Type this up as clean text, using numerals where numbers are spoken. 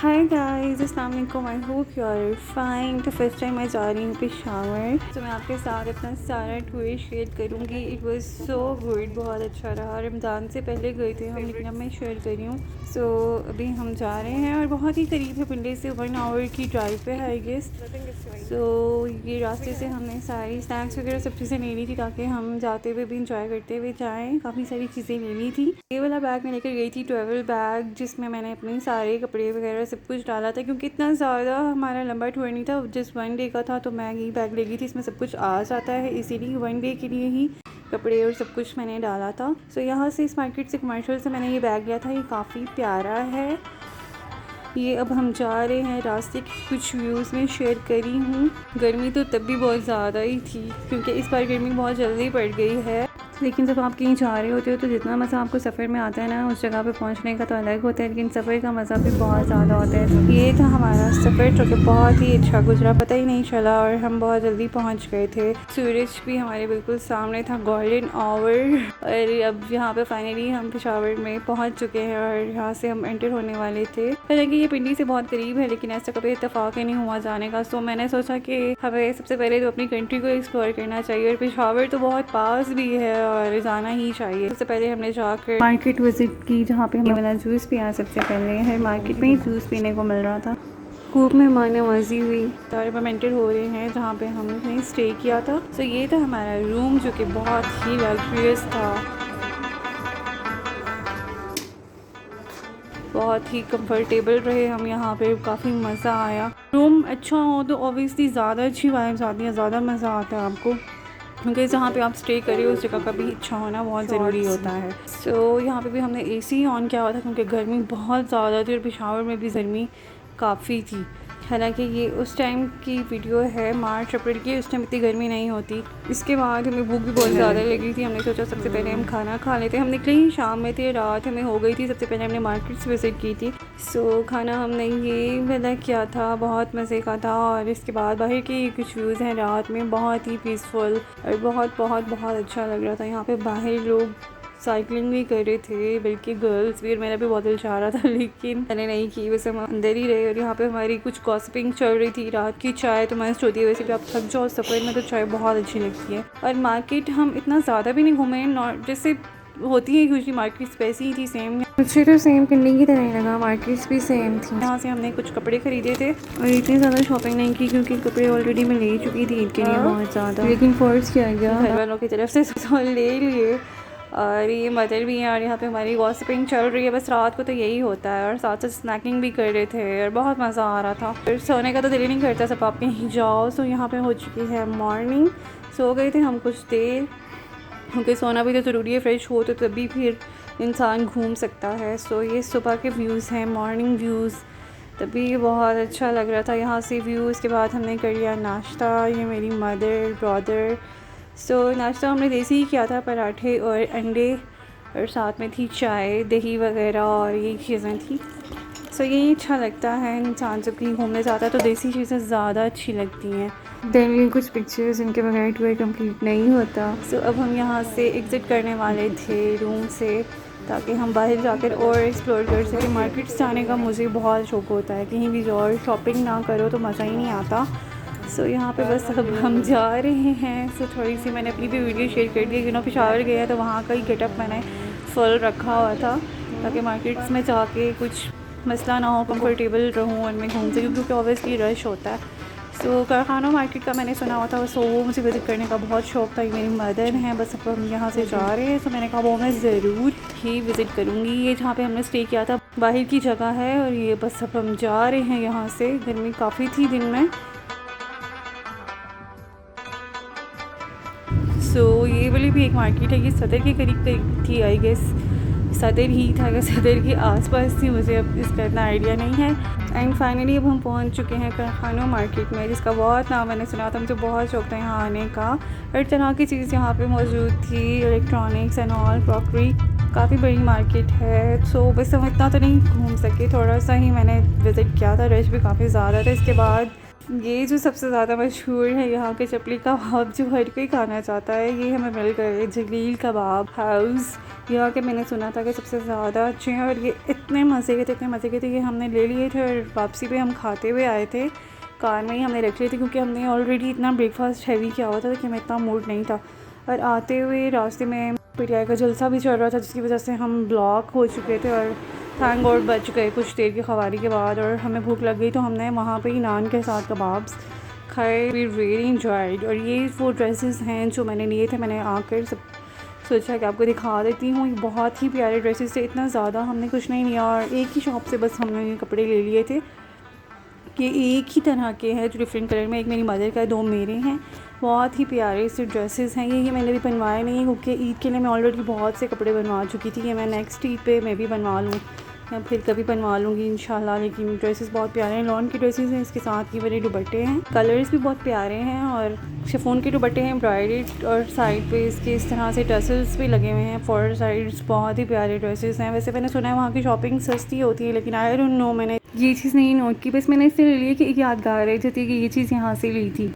हाय guys, अस्सलाम वालेकुम। I hope you are fine. तो फर्स्ट टाइम मैं जा रही हूँ पेशावर, तो मैं आपके साथ अपना सारा टूर शेयर करूँगी। इट वाज सो गुड, बहुत अच्छा रहा। रमज़ान से पहले गए थे हम, लेकिन अब मैं शेयर कर रही हूँ। सो अभी हम जा रहे हैं और बहुत ही करीब है पिंडी से, 1 आवर की ड्राइव पे है आई गेस। सो ये रास्ते से हमने सारी स्नैक्स वगैरह सब चीज़ें ले ली थी ताकि हम जाते हुए भी इंजॉय करते हुए जाएँ। काफ़ी सारी चीज़ें ले ली थी। ये वाला बैग मैं लेकर गई थी, ट्रैवल बैग, जिसमें मैंने अपने सारे कपड़े वगैरह सब कुछ डाला था, क्योंकि इतना ज़्यादा हमारा लंबा टूर नहीं था, जस्ट 1 डे का था। तो मैं यही बैग ले गई थी, इसमें सब कुछ आ जाता है, इसीलिए 1 डे के लिए ही कपड़े और सब कुछ मैंने डाला था। सो यहाँ से इस मार्केट से, कमर्शियल से मैंने ये बैग लिया था। ये काफ़ी प्यारा है। ये अब हम जा रहे हैं, रास्ते के कुछ व्यूज़ में शेयर करी हूँ। गर्मी तो तब भी बहुत ज़्यादा ही थी, क्योंकि इस बार गर्मी बहुत जल्दी पड़ गई है। लेकिन जब आप कहीं जा रहे होते हो तो जितना मज़ा आपको सफ़र में आता है ना, उस जगह पे पहुंचने का तो अलग होता है, लेकिन सफ़र का मज़ा भी बहुत ज़्यादा होता है। ये था हमारा सफ़र, जो कि बहुत ही अच्छा गुजरा, पता ही नहीं चला और हम बहुत जल्दी पहुंच गए थे। सूरज भी हमारे बिल्कुल सामने था, गोल्डन आवर। और अब यहाँ पे फाइनली हम पेशावर में पहुँच चुके हैं और यहाँ से हम एंटर होने वाले थे। हालांकि ये पिंडी से बहुत करीब है, लेकिन ऐसा कभी इत्तेफाक ही नहीं हुआ जाने का। सो मैंने सोचा कि हमें सबसे पहले तो अपनी कंट्री को एक्सप्लोर करना चाहिए, और पेशावर तो बहुत पास भी है और जाना ही चाहिए। सबसे पहले हमने जाकर मार्केट विजिट की, जहाँ पे हमें वाला जूस पिया। सबसे पहले हर मार्केट में ही जूस पीने को मिल रहा था। खूब मेहमान नवाजी हुई और अब हम एंटर हो रहे हैं जहाँ पे हमने स्टे किया था। तो ये था हमारा रूम, जो कि बहुत ही लग्जरियस था, बहुत ही कंफर्टेबल रहे हम यहाँ पे। काफ़ी मज़ा आया। रूम अच्छा हो तो ऑब्वियसली ज़्यादा अच्छी वाइब्स आती है, ज़्यादा मज़ा आता है आपको, क्योंकि जहाँ पे आप स्टे करिए उस जगह का भी अच्छा होना बहुत ज़रूरी होता है। सो यहाँ पे भी हमने एसी ऑन किया हुआ था, क्योंकि गर्मी बहुत ज़्यादा थी और पेशावर में भी गर्मी काफ़ी थी। हालांकि ये उस टाइम की वीडियो है, मार्च अप्रैल की, उस टाइम इतनी गर्मी नहीं होती। इसके बाद हमें भूख भी बहुत ज़्यादा लगी थी। हमने सोचा सबसे पहले हम खाना खा लेते। हम निकले ही शाम में थे, रात हमें हो गई थी। सबसे पहले हमने मार्केट्स विज़िट की थी। सो खाना हमने ये वाला किया था, बहुत मज़े का था। और इसके बाद बाहर के कुछ व्यूज़ हैं रात में, बहुत ही पीसफुल और बहुत बहुत बहुत अच्छा लग रहा था। यहाँ पे बाहर लोग साइकिलिंग भी कर रहे थे, बल्कि गर्ल्स भी, और मेरा भी बहुत दिल चाह रहा था, लेकिन मैंने नहीं की, वैसे हम अंदर ही रहे। और यहाँ पे हमारी कुछ गॉसिपिंग चल रही थी। रात की चाय तो मस्त होती है, वैसे भी आप थक जाओ सफ़र में तो चाय बहुत अच्छी लगती है। और मार्केट हम इतना ज़्यादा भी नहीं घूमे, नॉट जैसे होती है यूजली मार्केट्स, वैसी ही थी सेम। मुझे तो सेम पिंडी की तरह ही लगा, मार्केट्स भी सेम थी। यहाँ से हमने कुछ कपड़े खरीदे थे और इतनी ज़्यादा शॉपिंग नहीं की, क्योंकि कपड़े ऑलरेडी मैं ले चुकी थी ईद के लिए बहुत ज़्यादा, लेकिन फोर्स किया गया घर वालों की तरफ से तो ले लिए। और ये मदर भी हैं और यहाँ पे हमारी गॉसिपिंग चल रही है। बस रात को तो यही होता है, और साथ साथ स्नैकिंग भी कर रहे थे और बहुत मज़ा आ रहा था। फिर सोने का तो दिल ही नहीं करता, सब आप कहीं जाओ। सो यहाँ पे हो चुकी है मॉर्निंग। सो गए थे हम कुछ देर, क्योंकि सोना भी तो ज़रूरी है, फ्रेश हो तो तभी फिर इंसान घूम सकता है। सो ये सुबह के व्यूज़ हैं, मॉर्निंग व्यूज़, तभी बहुत अच्छा लग रहा था यहाँ से व्यू। उसके बाद हमने कर लिया नाश्ता, ये मेरी मदर ब्रदर। सो नाश्ता हमने देसी ही किया था, पराठे और अंडे, और साथ में थी चाय, दही वगैरह और ये चीज़ें थी। सो यही अच्छा लगता है, इंसान जब कहीं घूमने जाता है तो देसी चीज़ें ज़्यादा अच्छी लगती हैं। देन कुछ पिक्चर्स, इनके बगैर टूर कंप्लीट नहीं होता। सो अब हम यहाँ से एग्ज़िट करने वाले थे रूम से, ताकि हम बाहर जाकर और एक्सप्लोर कर सकें। मार्केट्स जाने का मुझे बहुत शौक़ होता है, कहीं भी जाओ शॉपिंग ना करो तो मज़ा ही नहीं आता। सो यहाँ पे बस अब हम जा रहे हैं। सो थोड़ी सी मैंने अपनी भी वीडियो शेयर कर दी, यू नो पेशावर गया तो वहाँ का ही गेटअप मैंने फुल रखा हुआ था, ताकि मार्केट्स में जाके कुछ मसला ना हो, कंफर्टेबल रहूँ उनमें घूम सके, क्योंकि ऑब्वियसली रश होता है। सो कारखाना मार्केट का मैंने सुना हुआ था, सो वो मुझे विज़िट करने का बहुत शौक़ था। ये मेरी मदर हैं, बस अब हम यहाँ से जा रहे हैं। सो मैंने कहा वो मैं ज़रूर ही विज़िट करूँगी। ये जहाँ पे हमने स्टे किया था बाहर की जगह है, और ये बस अब हम जा रहे हैं यहाँ से। गर्मी काफ़ी थी दिन में। सो ये वाली भी एक मार्केट है, ये सदर के करीब थी आई गेस, सदर ही था या सदर के आसपास थी, मुझे अब इसका इतना आइडिया नहीं है। एंड फाइनली अब हम पहुंच चुके हैं कारखाना मार्केट में, जिसका बहुत नाम मैंने सुना था, मुझे बहुत शौक था यहाँ आने का। हर तरह की चीज़ यहाँ पे मौजूद थी, इलेक्ट्रॉनिक्स एंड ऑल, क्रॉकरी। काफ़ी बड़ी मार्केट है। सो बस हम इतना तो नहीं घूम सके, थोड़ा सा ही मैंने विज़िट किया था, रश भी काफ़ी ज़्यादा था। इसके बाद ये जो सबसे ज़्यादा मशहूर है यहाँ के चपली कबाब, जो हर कोई खाना चाहता है, ये हमें मिल गए जलील कबाब हाउस। यहाँ के मैंने सुना था कि सबसे ज़्यादा अच्छे हैं और ये इतने मज़े के थे, इतने मज़े के थे कि हमने ले लिए थे और वापसी पे हम खाते हुए आए थे। कार में ही हमने रख लिए थे क्योंकि हमने ऑलरेडी इतना ब्रेकफास्ट हैवी किया हुआ था कि हमें इतना मूड नहीं था। और आते हुए रास्ते में पीटीआई का जलसा भी चल रहा था, जिसकी वजह से हम ब्लॉक हो चुके थे और थैंक गॉड बच गए कुछ देर की खवारी के बाद। और हमें भूख लग गई तो हमने वहाँ पे ही नान के साथ कबाब्स खाए। We really enjoyed. और ये वो ड्रेसेस हैं जो मैंने लिए थे, मैंने आकर सब सोचा कि आपको दिखा देती हूँ। ये बहुत ही प्यारे ड्रेसेस थे, इतना ज़्यादा हमने कुछ नहीं लिया और एक ही शॉप से बस हमने ये कपड़े ले लिए थे कि एक ही तरह के हैं जो डिफरेंट कलर में, एक मेरी मदर का है, दो मेरे हैं। बहुत ही प्यारे से ड्रेसेस हैं ये मैंने भी बनवाए नहीं है क्योंकि ईद के लिए मैं ऑलरेडी बहुत से कपड़े बनवा चुकी थी। ये मैं नेक्स्ट ईद पे मैं भी बनवा लूँ या फिर कभी बनवा लूँगी इंशाल्लाह। लेकिन ड्रेसेस बहुत प्यारे हैं, लॉन के ड्रेसेस हैं, इसके साथ ये मेरे दुपट्टे हैं, कलर्स भी बहुत प्यारे हैं और शिफॉन के दुपट्टे हैं एम्ब्रॉयडर्ड और साइड पे इसके इस तरह से टसल्स भी लगे हुए हैं फोर साइड्स। बहुत ही प्यारे ड्रेसेस हैं। वैसे मैंने सुना है वहाँ की शॉपिंग सस्ती होती है, लेकिन आई डोंट नो, मैंने ये चीज़ नहीं नोट की, बस मैंने इससे ले लिया कि एक यादगार है जैसे कि ये चीज़ यहाँ से ली थी।